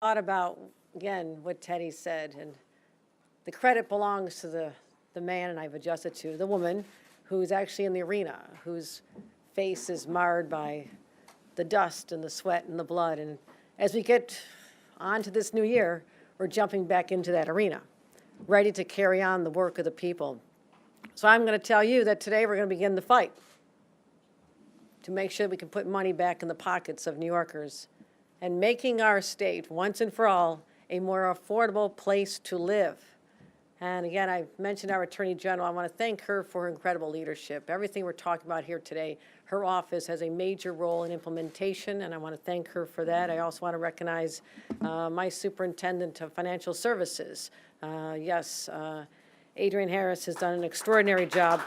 thought about, again, what Teddy said, and the credit belongs to the man, and I've adjusted to the woman who's actually in the arena, whose face is marred by the dust and the sweat and the blood. And as we get on to this new year, we're jumping back into that arena, ready to carry on the work of the people. So I'm going to tell you that today we're going to begin the fight to make sure we can put money back in the pockets of New Yorkers and making our state, once and for all, a more affordable place to live. And again, I mentioned our Attorney General. I want to thank her for her incredible leadership. Everything we're talking about here today, her office has a major role in implementation, and I want to thank her for that. I also want to recognize my Superintendent of Financial Services. Adrian Harris has done an extraordinary job.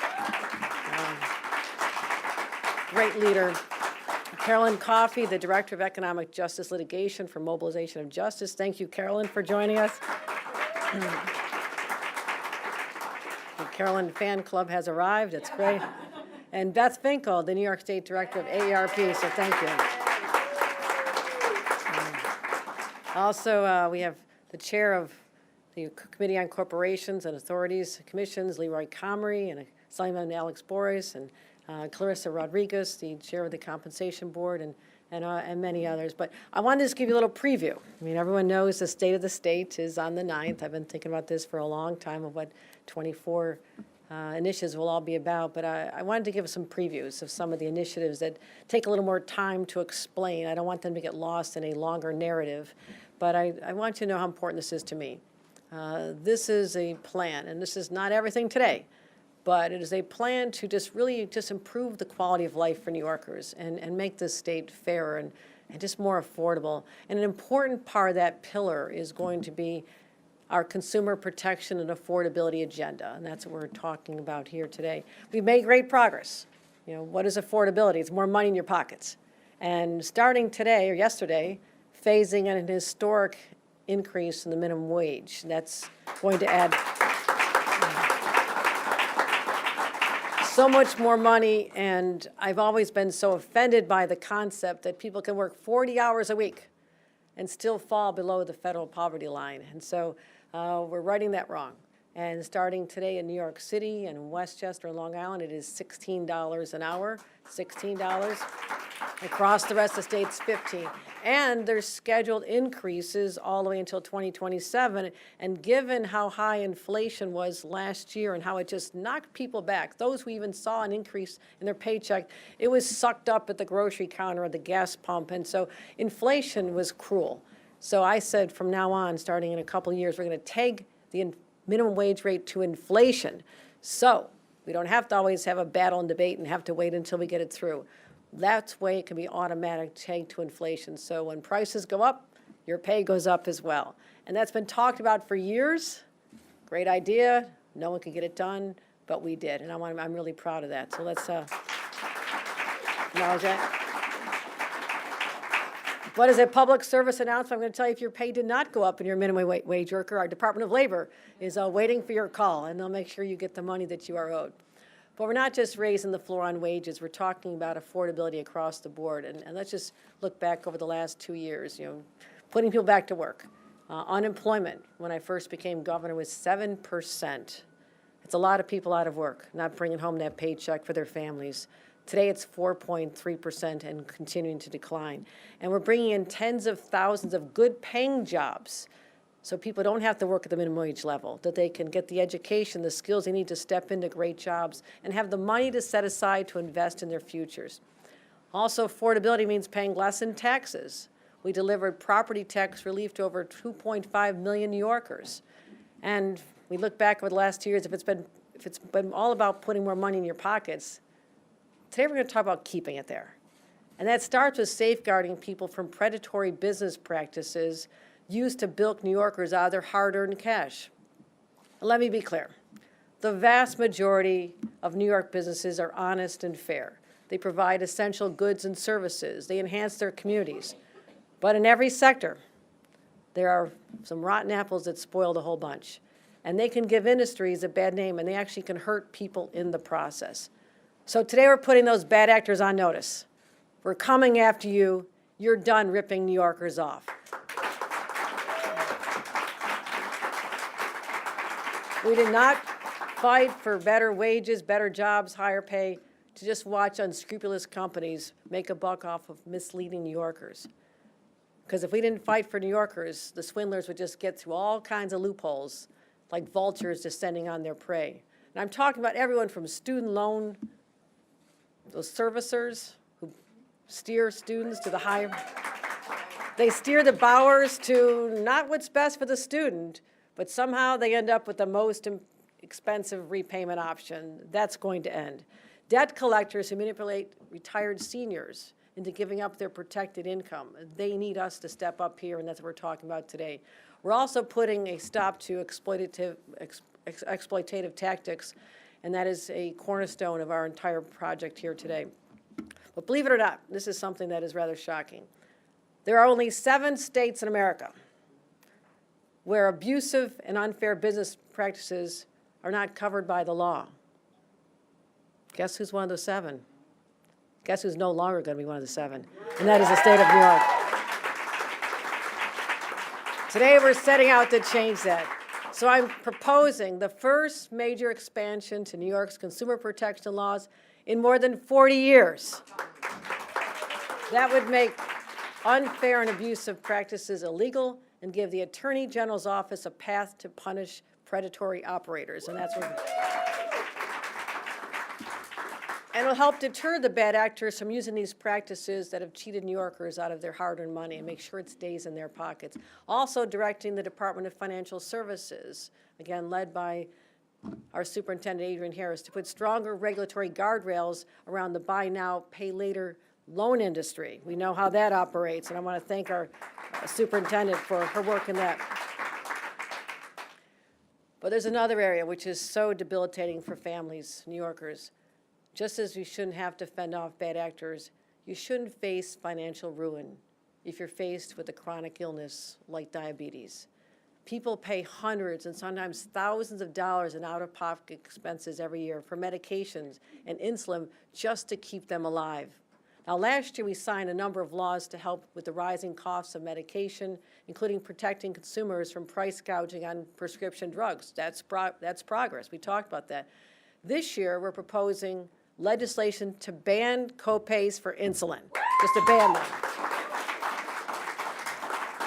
Great leader. Carolyn Coffey, the Director of Economic Justice Litigation for Mobilization of Justice. Thank you, Carolyn, for joining us. The Carolyn fan club has arrived. It's great. And Beth Finkel, the New York State Director of AARP, so thank you. Also, we have the Chair of the Committee on Corporations and Authorities Commissions, Leroy Comrie, and Assemblyman Alex Boris, and Clarissa Rodriguez, the Chair of the Compensation Board, and many others. But I wanted to just give you a little preview. I mean, everyone knows the State of the State is on the 9th. I've been thinking about this for a long time of what 24 initiatives will all be about, but I wanted to give some previews of some of the initiatives that take a little more time to explain. I don't want them to get lost in a longer narrative, but I want you to know how important this is to me. This is a plan, and this is not everything today, but it is a plan to just really just improve the quality of life for New Yorkers and make this state fairer and just more affordable. And an important part of that pillar is going to be our consumer protection and affordability agenda, and that's what we're talking about here today. We've made great progress. You know, what is affordability? It's more money in your pockets. And starting today or yesterday, phasing in an historic increase in the minimum wage. That's going to add so much more money, and I've always been so offended by the concept that people can work 40 hours a week and still fall below the federal poverty line. And so we're righting that wrong. And starting today in New York City and Westchester and Long Island, it is $16 an hour, $16. Across the rest of the state, it's $15. And there's scheduled increases all the way until 2027. And given how high inflation was last year and how it just knocked people back, those who even saw an increase in their paycheck, it was sucked up at the grocery counter or the gas pump. And so inflation was cruel. So I said from now on, starting in a couple of years, we're going to take the minimum wage rate to inflation. So we don't have to always have a battle and debate and have to wait until we get it through. That's way it can be automatic take to inflation. So when prices go up, your pay goes up as well. And that's been talked about for years. Great idea. No one could get it done, but we did. And I'm really proud of that. So let's acknowledge that. What is a public service announcement? I'm going to tell you, if your pay did not go up and you're a minimum wage worker, our Department of Labor is waiting for your call, and they'll make sure you get the money that you are owed. But we're not just raising the floor on wages. We're talking about affordability across the board. And let's just look back over the last 2 years, you know, putting people back to work. Unemployment, when I first became governor, was 7%. It's a lot of people out of work, not bringing home that paycheck for their families. Today it's 4.3% and continuing to decline. And we're bringing in tens of thousands of good paying jobs so people don't have to work at the minimum wage level, that they can get the education, the skills they need to step into great jobs and have the money to set aside to invest in their futures. Also, affordability means paying less in taxes. We delivered property tax relief to over 2.5 million New Yorkers. And we look back over the last 2 years, if it's been all about putting more money in your pockets, today we're going to talk about keeping it there. And that starts with safeguarding people from predatory business practices used to bilk New Yorkers out of their hard-earned cash. Let me be clear. The vast majority of New York businesses are honest and fair. They provide essential goods and services. They enhance their communities. But in every sector, there are some rotten apples that spoil the whole bunch. And they can give industries a bad name, and they actually can hurt people in the process. So today we're putting those bad actors on notice. We're coming after you. You're done ripping New Yorkers off. We did not fight for better wages, better jobs, higher pay, to just watch unscrupulous companies make a buck off of misleading New Yorkers. Because if we didn't fight for New Yorkers, the swindlers would just get through all kinds of loopholes, like vultures descending on their prey. And I'm talking about everyone from student loan, those servicers who steer students to the higher. They steer the borrowers to not what's best for the student, but somehow they end up with the most expensive repayment option. That's going to end. Debt collectors who manipulate retired seniors into giving up their protected income. They need us to step up here, and that's what we're talking about today. We're also putting a stop to exploitative tactics, and that is a cornerstone of our entire project here today. But believe it or not, this is something that is rather shocking. There are only 7 states in America where abusive and unfair business practices are not covered by the law. Guess who's one of those 7? Guess who's no longer going to be one of the 7? And that is the state of New York. Today we're setting out to change that. So I'm proposing the first major expansion to New York's consumer protection laws in more than 40 years. That would make unfair and abusive practices illegal and give the Attorney General's office a path to punish predatory operators. And that's what. And it'll help deter the bad actors from using these practices that have cheated New Yorkers out of their hard-earned money and make sure it stays in their pockets. Also directing the Department of Financial Services, again led by our Superintendent Adrian Harris, to put stronger regulatory guardrails around the buy now, pay later loan industry. We know how that operates, and I want to thank our superintendent for her work in that. But there's another area which is so debilitating for families, New Yorkers. Just as you shouldn't have to fend off bad actors, you shouldn't face financial ruin if you're faced with a chronic illness like diabetes. People pay hundreds and sometimes thousands of dollars in out-of-pocket expenses every year for medications and insulin just to keep them alive. Now, last year we signed a number of laws to help with the rising costs of medication, including protecting consumers from price gouging on prescription drugs. That's progress. We talked about that. This year we're proposing legislation to ban co-pays for insulin, just to ban them.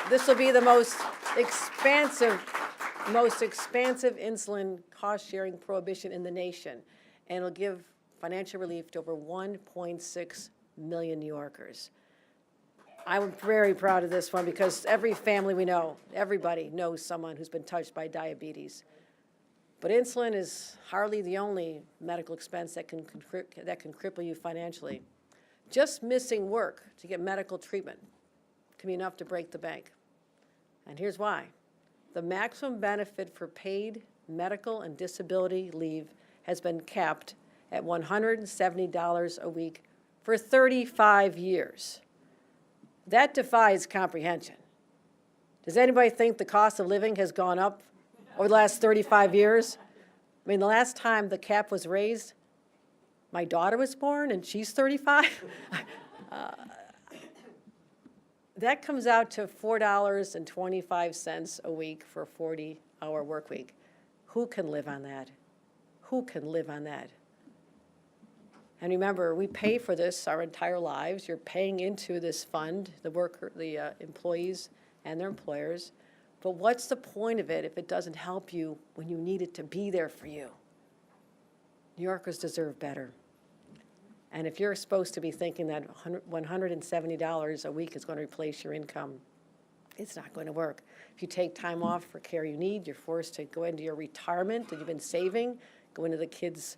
This will be the most expansive insulin cost-sharing prohibition in the nation, and it'll give financial relief to over 1.6 million New Yorkers. I'm very proud of this one because every family we know, everybody knows someone who's been touched by diabetes. But insulin is hardly the only medical expense that can cripple you financially. Just missing work to get medical treatment can be enough to break the bank. And here's why. The maximum benefit for paid medical and disability leave has been capped at $170 a week for 35 years. That defies comprehension. Does anybody think the cost of living has gone up over the last 35 years? I mean, the last time the cap was raised, my daughter was born and she's 35. That comes out to $4.25 a week for a 40-hour work week. Who can live on that? Who can live on that? And remember, we pay for this our entire lives. You're paying into this fund, the employees and their employers. But what's the point of it if it doesn't help you when you need it to be there for you? New Yorkers deserve better. And if you're supposed to be thinking that $170 a week is going to replace your income, it's not going to work. If you take time off for care you need, you're forced to go into your retirement that you've been saving, go into the kids'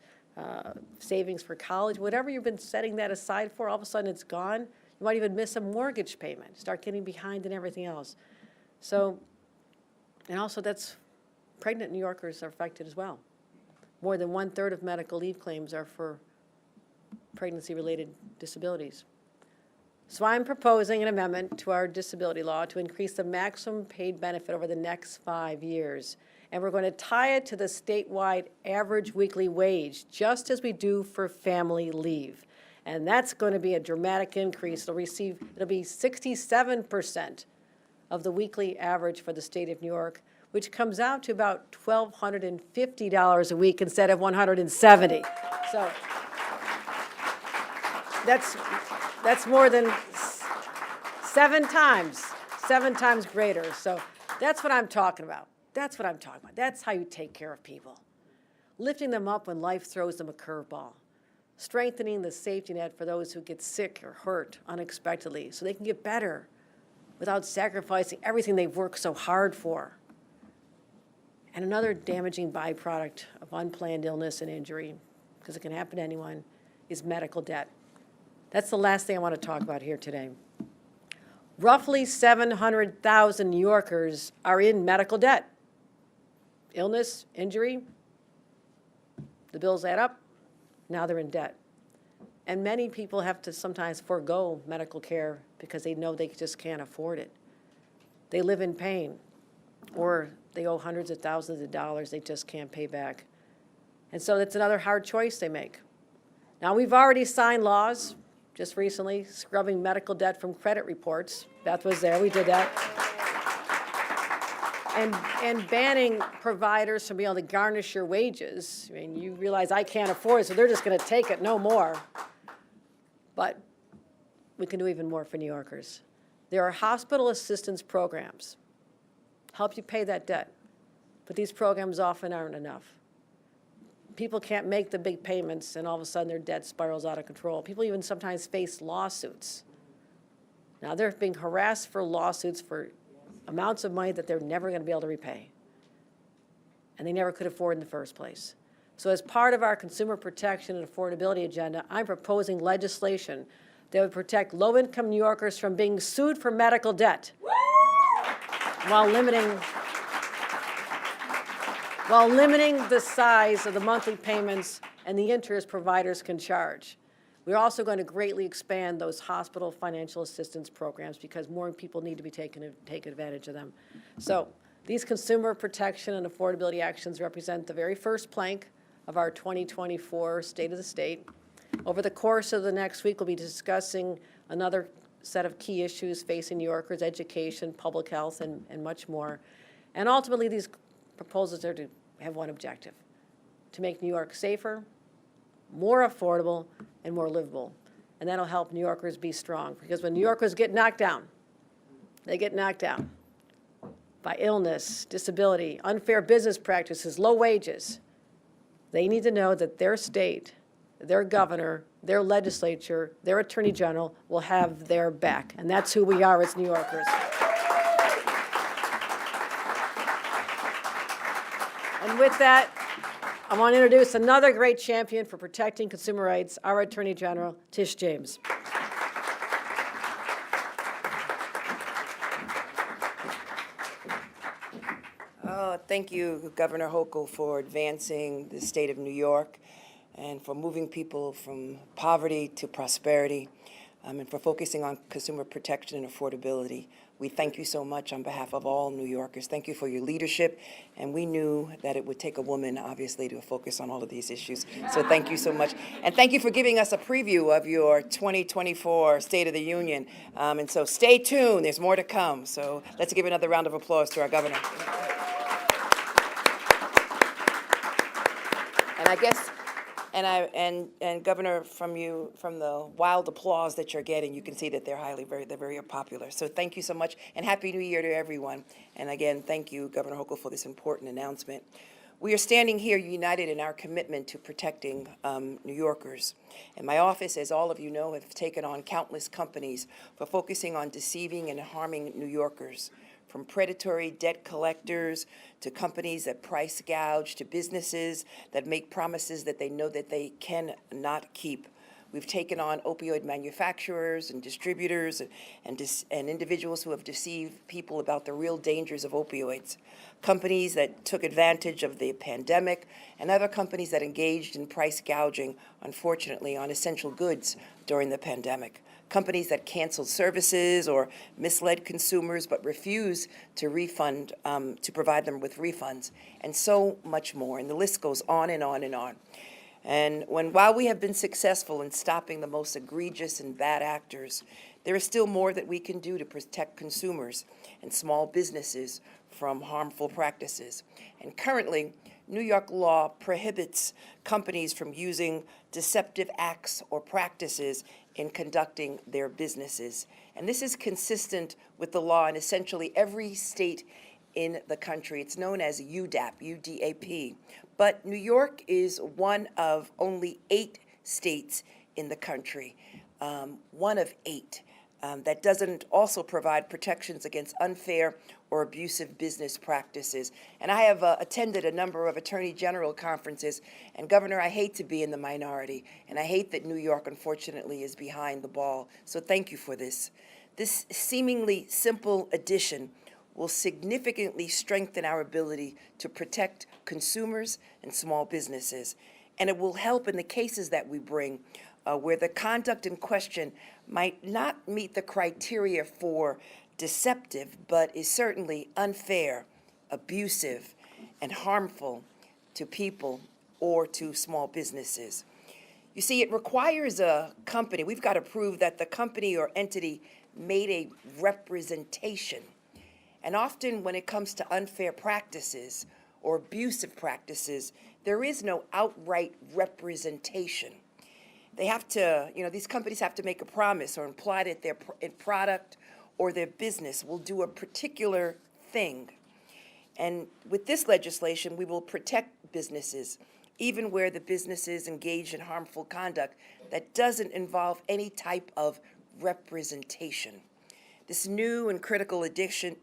savings for college, whatever you've been setting that aside for, all of a sudden it's gone. You might even miss a mortgage payment, start getting behind in everything else. So. And also, pregnant New Yorkers are affected as well. More than 1/3 of medical leave claims are for pregnancy-related disabilities. So I'm proposing an amendment to our disability law to increase the maximum paid benefit over the next 5 years. And we're going to tie it to the statewide average weekly wage, just as we do for family leave. And that's going to be a dramatic increase. It'll be 67% of the weekly average for the state of New York, which comes out to about $1,250 a week instead of $170. So that's more than seven times greater. So that's what I'm talking about. That's what I'm talking about. That's how you take care of people. Lifting them up when life throws them a curveball. Strengthening the safety net for those who get sick or hurt unexpectedly so they can get better without sacrificing everything they've worked so hard for. And another damaging byproduct of unplanned illness and injury, because it can happen to anyone, is medical debt. That's the last thing I want to talk about here today. Roughly 700,000 New Yorkers are in medical debt. Illness, injury, the bills add up, now they're in debt. And many people have to sometimes forego medical care because they know they just can't afford it. They live in pain, or they owe hundreds of thousands of dollars they just can't pay back. And so that's another hard choice they make. Now, we've already signed laws just recently scrubbing medical debt from credit reports. Beth was there, we did that. And banning providers from being able to garnish your wages. I mean, you realize I can't afford it, so they're just going to take it, no more. But we can do even more for New Yorkers. There are hospital assistance programs, help you pay that debt, but these programs often aren't enough. People can't make the big payments, and all of a sudden their debt spirals out of control. People even sometimes face lawsuits. Now, they're being harassed for lawsuits for amounts of money that they're never going to be able to repay, and they never could afford in the first place. So as part of our consumer protection and affordability agenda, I'm proposing legislation that would protect low-income New Yorkers from being sued for medical debt while limiting the size of the monthly payments and the interest providers can charge. We're also going to greatly expand those hospital financial assistance programs because more people need to be taking advantage of them. So these consumer protection and affordability actions represent the very first plank of our 2024 State of the State. Over the course of the next week, we'll be discussing another set of key issues facing New Yorkers: education, public health, and much more. And ultimately, these proposals are to have one objective: to make New York safer, more affordable, and more livable. And that'll help New Yorkers be strong, because when New Yorkers get knocked down, they get knocked down by illness, disability, unfair business practices, low wages. They need to know that their state, their governor, their legislature, their attorney general will have their back. And that's who we are as New Yorkers. And with that, I want to introduce another great champion for protecting consumer rights, our Attorney General, Tish James. Thank you, Governor Hochul, for advancing the state of New York and for moving people from poverty to prosperity, and for focusing on consumer protection and affordability. We thank you so much on behalf of all New Yorkers. Thank you for your leadership, and we knew that it would take a woman, obviously, to focus on all of these issues. So thank you so much. And thank you for giving us a preview of your 2024 State of the Union. And so stay tuned, there's more to come. So let's give another round of applause to our governor. And I guess, and Governor, from the wild applause that you're getting, you can see that they're very popular. So thank you so much, and Happy New Year to everyone. And again, thank you, Governor Hochul, for this important announcement. We are standing here united in our commitment to protecting New Yorkers. And my office, as all of you know, have taken on countless companies for focusing on deceiving and harming New Yorkers. From predatory debt collectors to companies that price gouge to businesses that make promises that they know that they cannot keep. We've taken on opioid manufacturers and distributors and individuals who have deceived people about the real dangers of opioids. Companies that took advantage of the pandemic, and other companies that engaged in price gouging, unfortunately, on essential goods during the pandemic. Companies that canceled services or misled consumers but refused to refund, to provide them with refunds, and so much more. And the list goes on and on and on. And while we have been successful in stopping the most egregious and bad actors, there is still more that we can do to protect consumers and small businesses from harmful practices. And currently, New York law prohibits companies from using deceptive acts or practices in conducting their businesses. And this is consistent with the law in essentially every state in the country. It's known as UDAP, UDAP. But New York is one of only 8 states in the country, one of 8, that doesn't also provide protections against unfair or abusive business practices. And I have attended a number of Attorney General conferences, and Governor, I hate to be in the minority, and I hate that New York, unfortunately, is behind the ball. So thank you for this. This seemingly simple addition will significantly strengthen our ability to protect consumers and small businesses. And it will help in the cases that we bring where the conduct in question might not meet the criteria for deceptive, but is certainly unfair, abusive, and harmful to people or to small businesses. You see, it requires a company, we've got to prove that the company or entity made a representation. And often when it comes to unfair practices or abusive practices, there is no outright representation. They have to, these companies have to make a promise or imply that their product or their business will do a particular thing. And with this legislation, we will protect businesses, even where the businesses engage in harmful conduct that doesn't involve any type of representation. This new and critical addition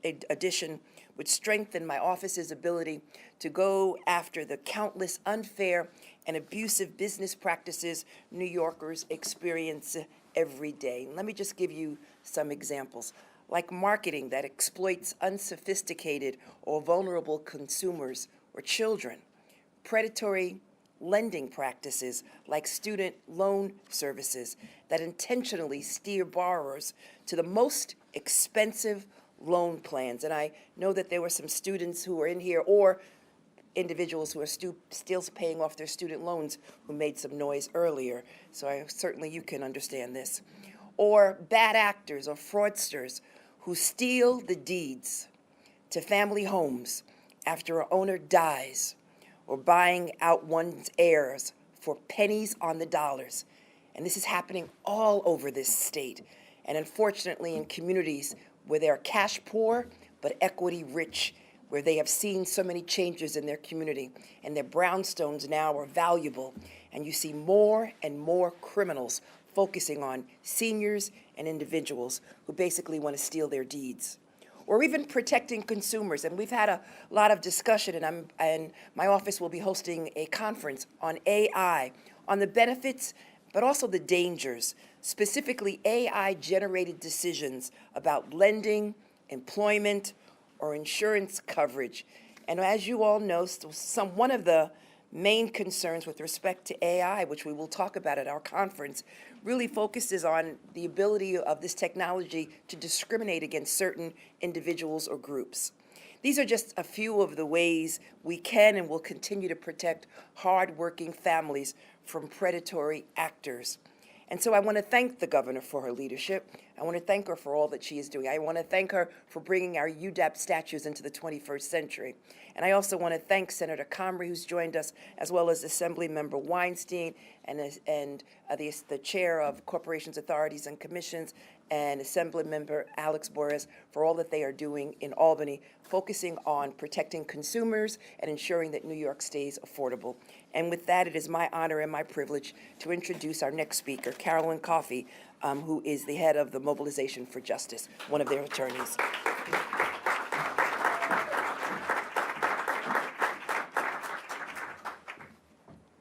would strengthen my office's ability to go after the countless unfair and abusive business practices New Yorkers experience every day. Let me just give you some examples, like marketing that exploits unsophisticated or vulnerable consumers or children, predatory lending practices like student loan services that intentionally steer borrowers to the most expensive loan plans. And I know that there were some students who were in here or individuals who are still paying off their student loans who made some noise earlier. So certainly you can understand this. Or bad actors or fraudsters who steal the deeds to family homes after an owner dies, or buying out one's heirs for pennies on the dollars. And this is happening all over this state. And unfortunately in communities where they are cash poor but equity rich, where they have seen so many changes in their community and their brownstones now are valuable. And you see more and more criminals focusing on seniors and individuals who basically want to steal their deeds. Or even protecting consumers. And we've had a lot of discussion, and my office will be hosting a conference on AI, on the benefits, but also the dangers, specifically AI-generated decisions about lending, employment, or insurance coverage. And as you all know, one of the main concerns with respect to AI, which we will talk about at our conference, really focuses on the ability of this technology to discriminate against certain individuals or groups. These are just a few of the ways we can and will continue to protect hard-working families from predatory actors. And so I want to thank the governor for her leadership. I want to thank her for all that she is doing. I want to thank her for bringing our UDAP statutes into the 21st century. And I also want to thank Senator Comrie, who's joined us, as well as Assemblymember Weinstein and the chair of Corporations, Authorities, and Commissions, and Assemblymember Alex Borges for all that they are doing in Albany, focusing on protecting consumers and ensuring that New York stays affordable. And with that, it is my honor and my privilege to introduce our next speaker, Carolyn Coffey, who is the head of the Mobilization for Justice, one of their attorneys.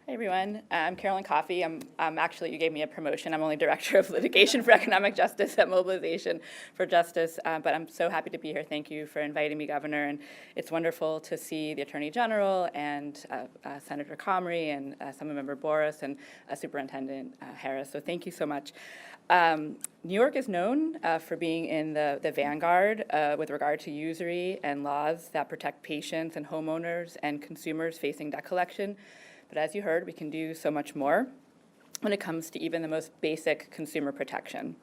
Hey everyone, I'm Carolyn Coffey. I'm actually, you gave me a promotion. I'm only Director of Litigation for Economic Justice at Mobilization for Justice, but I'm so happy to be here. Thank you for inviting me, Governor, and it's wonderful to see the Attorney General and Senator Comrie and Assemblymember Boris and Superintendent Harris, so thank you so much. New York is known for being in the vanguard with regard to usury and laws that protect patients and homeowners and consumers facing debt collection. But as you heard, we can do so much more when it comes to even the most basic consumer protection.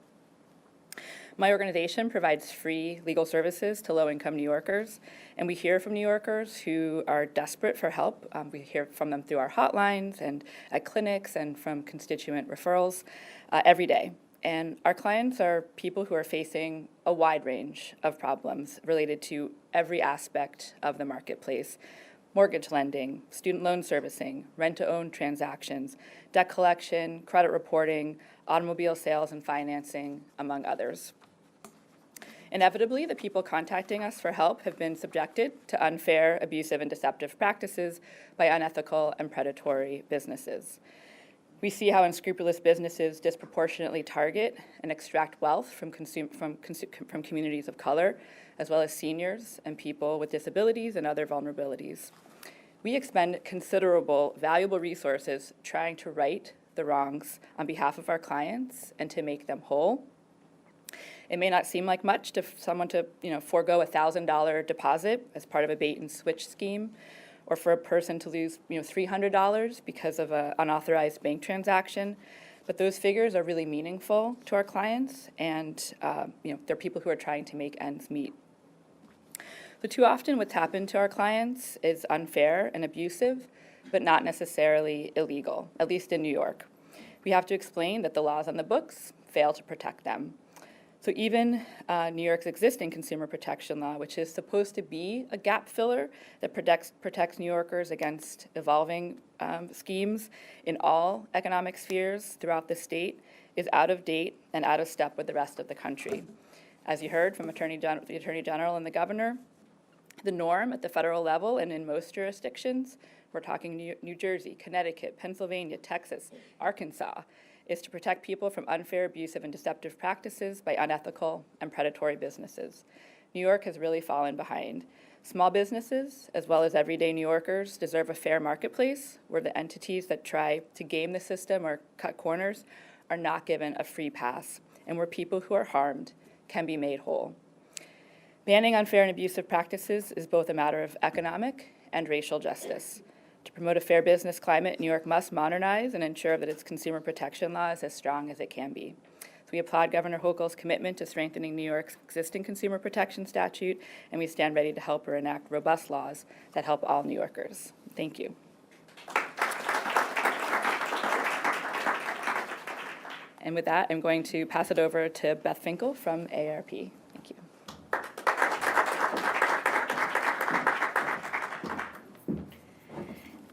My organization provides free legal services to low-income New Yorkers, and we hear from New Yorkers who are desperate for help. We hear from them through our hotlines and at clinics and from constituent referrals every day. And our clients are people who are facing a wide range of problems related to every aspect of the marketplace: mortgage lending, student loan servicing, rent-to-own transactions, debt collection, credit reporting, automobile sales and financing, among others. Inevitably, the people contacting us for help have been subjected to unfair, abusive, and deceptive practices by unethical and predatory businesses. We see how unscrupulous businesses disproportionately target and extract wealth from communities of color, as well as seniors and people with disabilities and other vulnerabilities. We expend considerable, valuable resources trying to right the wrongs on behalf of our clients and to make them whole. It may not seem like much to someone to forego a $1,000 deposit as part of a bait and switch scheme, or for a person to lose $300 because of an unauthorized bank transaction. But those figures are really meaningful to our clients, and they're people who are trying to make ends meet. So too often what's happened to our clients is unfair and abusive, but not necessarily illegal, at least in New York. We have to explain that the laws on the books fail to protect them. So even New York's existing consumer protection law, which is supposed to be a gap filler that protects New Yorkers against evolving schemes in all economic spheres throughout the state, is out of date and out of step with the rest of the country. As you heard from the Attorney General and the Governor, the norm at the federal level and in most jurisdictions, we're talking New Jersey, Connecticut, Pennsylvania, Texas, Arkansas, is to protect people from unfair, abusive, and deceptive practices by unethical and predatory businesses. New York has really fallen behind. Small businesses, as well as everyday New Yorkers, deserve a fair marketplace where the entities that try to game the system or cut corners are not given a free pass, and where people who are harmed can be made whole. Banning unfair and abusive practices is both a matter of economic and racial justice. To promote a fair business climate, New York must modernize and ensure that its consumer protection law is as strong as it can be. So we applaud Governor Hochul's commitment to strengthening New York's existing consumer protection statute, and we stand ready to help her enact robust laws that help all New Yorkers. Thank you. And with that, I'm going to pass it over to Beth Finkel from AARP. Thank you.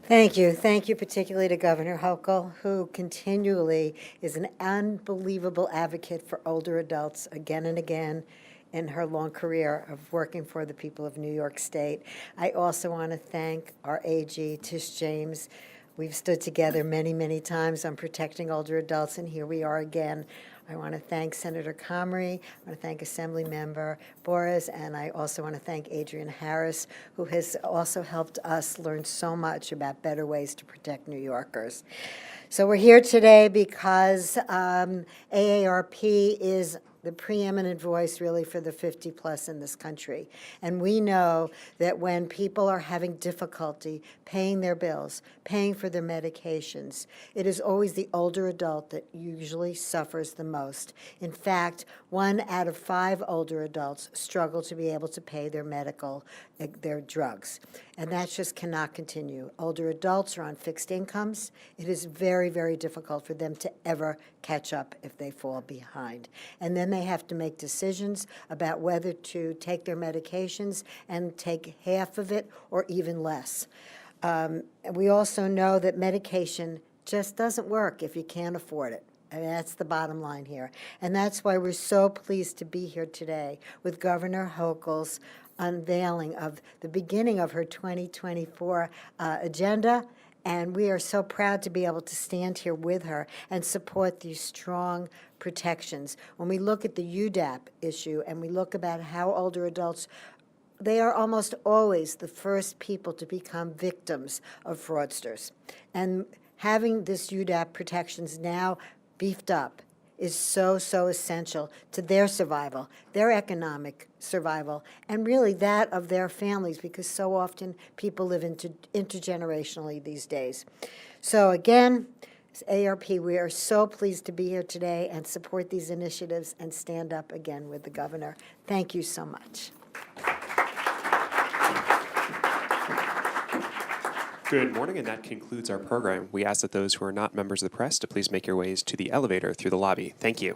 Thank you. Thank you particularly to Governor Hochul, who continually is an unbelievable advocate for older adults again and again in her long career of working for the people of New York State. I also want to thank our AG, Tish James. We've stood together many, many times on protecting older adults, and here we are again. I want to thank Senator Comrie, I want to thank Assemblymember Boris, and I also want to thank Adrian Harris, who has also helped us learn so much about better ways to protect New Yorkers. So we're here today because AARP is the preeminent voice really for the 50 plus in this country. And we know that when people are having difficulty paying their bills, paying for their medications, it is always the older adult that usually suffers the most. In fact, 1 out of 5 older adults struggle to be able to pay their their drugs. And that just cannot continue. Older adults are on fixed incomes. It is very, very difficult for them to ever catch up if they fall behind. And then they have to make decisions about whether to take their medications and take half of it or even less. We also know that medication just doesn't work if you can't afford it. I mean, that's the bottom line here. And that's why we're so pleased to be here today with Governor Hochul's unveiling of the beginning of her 2024 agenda. And we are so proud to be able to stand here with her and support these strong protections. When we look at the UDAP issue and we look about how older adults, they are almost always the first people to become victims of fraudsters. And having this UDAP protections now beefed up is so, so essential to their survival, their economic survival, and really that of their families, because so often people live intergenerationally these days. So again, ARP, we are so pleased to be here today and support these initiatives and stand up again with the governor. Thank you so much. Good morning, and that concludes our program. We ask that those who are not members of the press to please make your ways to the elevator through the lobby. Thank you.